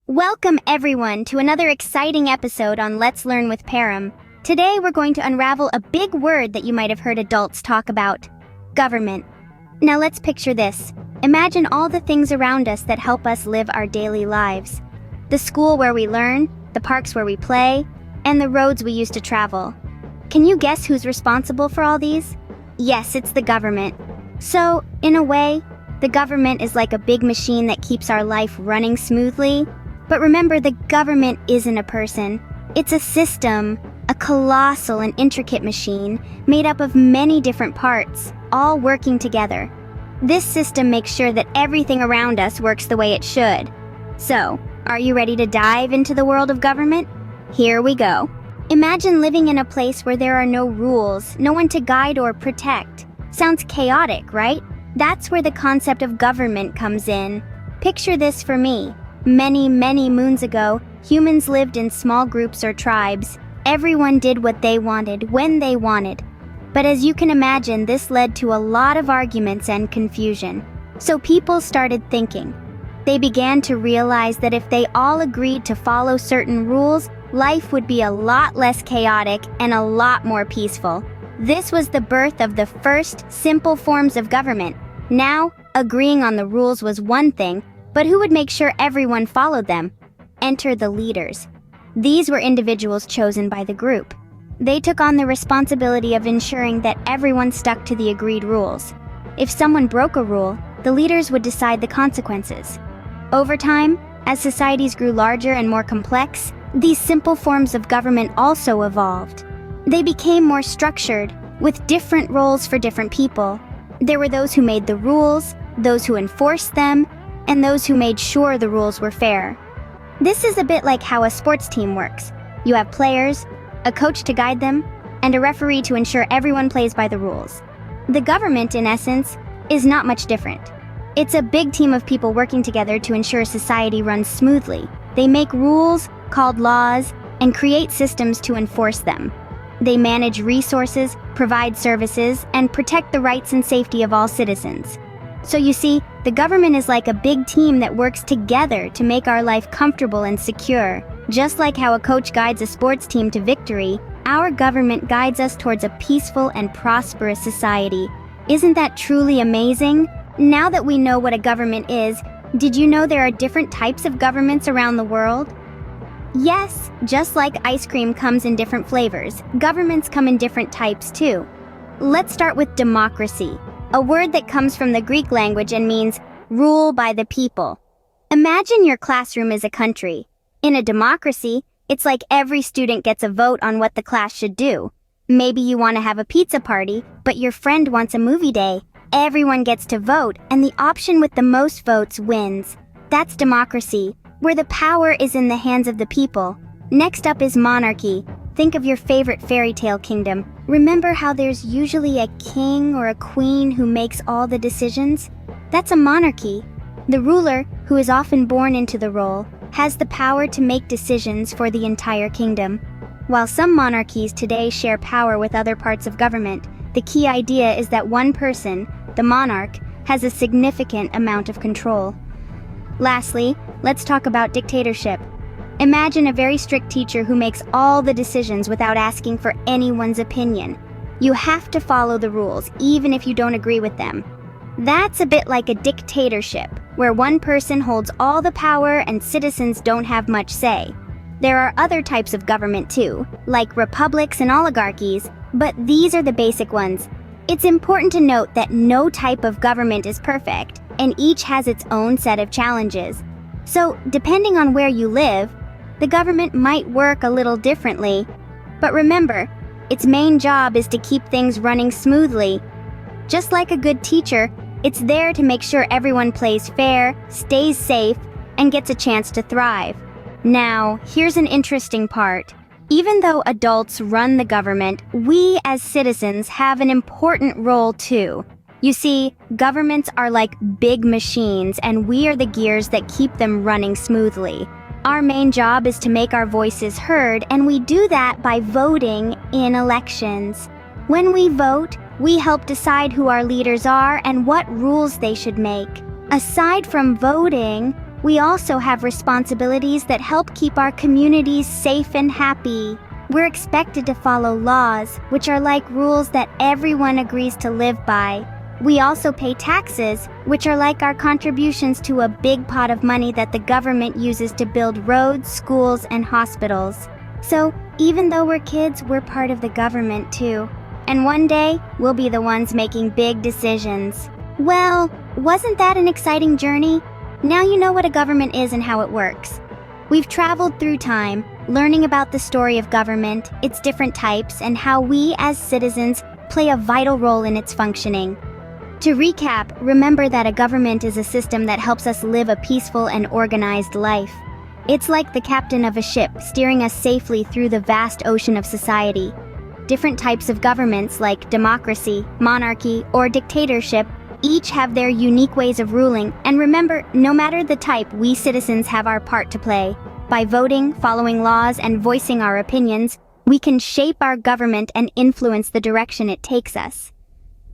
Welcome everyone to another exciting episode on Let's Learn with Param. Today we're going to unravel a big word that you might have heard adults talk about: government. Now let's picture this. Imagine all the things around us that help us live our daily lives. The school where we learn, the parks where we play, and the roads we use to travel. Can you guess who's responsible for all these? Yes, it's the government. So, in a way, the government is like a big machine that keeps our life running smoothly. But remember, the government isn't a person. It's a system, a colossal and intricate machine made up of many different parts, all working together. This system makes sure that everything around us works the way it should. So, are you ready to dive into the world of government? Here we go. Imagine living in a place where there are no rules, no one to guide or protect. Sounds chaotic, right? That's where the concept of government comes in. Picture this for me. Many moons ago, humans lived in small groups or tribes. Everyone did what they wanted, when they wanted. But as you can imagine, this led to a lot of arguments and confusion. So people started thinking. They began to realize that if they all agreed to follow certain rules, life would be a lot less chaotic and a lot more peaceful. This was the birth of the first simple forms of government. Now, agreeing on the rules was one thing, but who would make sure everyone followed them? Enter the leaders. These were individuals chosen by the group. They took on the responsibility of ensuring that everyone stuck to the agreed rules. If someone broke a rule, the leaders would decide the consequences. Over time, as societies grew larger and more complex, these simple forms of government also evolved. They became more structured, with different roles for different people. There were those who made the rules, those who enforced them, and those who made sure the rules were fair. This is a bit like how a sports team works. You have players, a coach to guide them, and a referee to ensure everyone plays by the rules. The government, in essence, is not much different. It's a big team of people working together to ensure society runs smoothly. They make rules, called laws, and create systems to enforce them. They manage resources, provide services, and protect the rights and safety of all citizens. So you see, the government is like a big team that works together to make our life comfortable and secure. Just like how a coach guides a sports team to victory, our government guides us towards a peaceful and prosperous society. Isn't that truly amazing? Now that we know what a government is, did you know there are different types of governments around the world? Yes, just like ice cream comes in different flavors, governments come in different types too. Let's start with democracy, a word that comes from the Greek language and means rule by the people. Imagine your classroom is a country. In a democracy, it's like every student gets a vote on what the class should do. Maybe you want to have a pizza party, but your friend wants a movie day. Everyone gets to vote, and the option with the most votes wins. That's democracy, where the power is in the hands of the people. Next up is monarchy. Think of your favorite fairy tale kingdom. Remember how there's usually a king or a queen who makes all the decisions? That's a monarchy. The ruler, who is often born into the role, has the power to make decisions for the entire kingdom. While some monarchies today share power with other parts of government, the key idea is that one person, the monarch, has a significant amount of control. Lastly, let's talk about dictatorship. Imagine a very strict teacher who makes all the decisions without asking for anyone's opinion. You have to follow the rules, even if you don't agree with them. That's a bit like a dictatorship, where one person holds all the power and citizens don't have much say. There are other types of government too, like republics and oligarchies, but these are the basic ones. It's important to note that no type of government is perfect, and each has its own set of challenges. So, depending on where you live, the government might work a little differently. But remember, its main job is to keep things running smoothly. Just like a good teacher, it's there to make sure everyone plays fair, stays safe, and gets a chance to thrive. Now, here's an interesting part. Even though adults run the government, we as citizens have an important role too. You see, governments are like big machines, and we are the gears that keep them running smoothly. Our main job is to make our voices heard, and we do that by voting in elections. When we vote, we help decide who our leaders are and what rules they should make. Aside from voting, we also have responsibilities that help keep our communities safe and happy. We're expected to follow laws, which are like rules that everyone agrees to live by. We also pay taxes, which are like our contributions to a big pot of money that the government uses to build roads, schools, and hospitals. So, even though we're kids, we're part of the government too. And one day, we'll be the ones making big decisions. Well, wasn't that an exciting journey? Now you know what a government is and how it works. We've traveled through time, learning about the story of government, its different types, and how we, as citizens, play a vital role in its functioning. To recap, remember that a government is a system that helps us live a peaceful and organized life. It's like the captain of a ship, steering us safely through the vast ocean of society. Different types of governments, like democracy, monarchy, or dictatorship, each have their unique ways of ruling, and remember, no matter the type, we citizens have our part to play. By voting, following laws, and voicing our opinions, we can shape our government and influence the direction it takes us.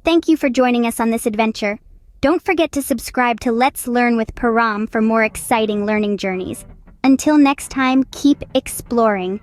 Thank you for joining us on this adventure. Don't forget to subscribe to Let's Learn with Param for more exciting learning journeys. Until next time, keep exploring.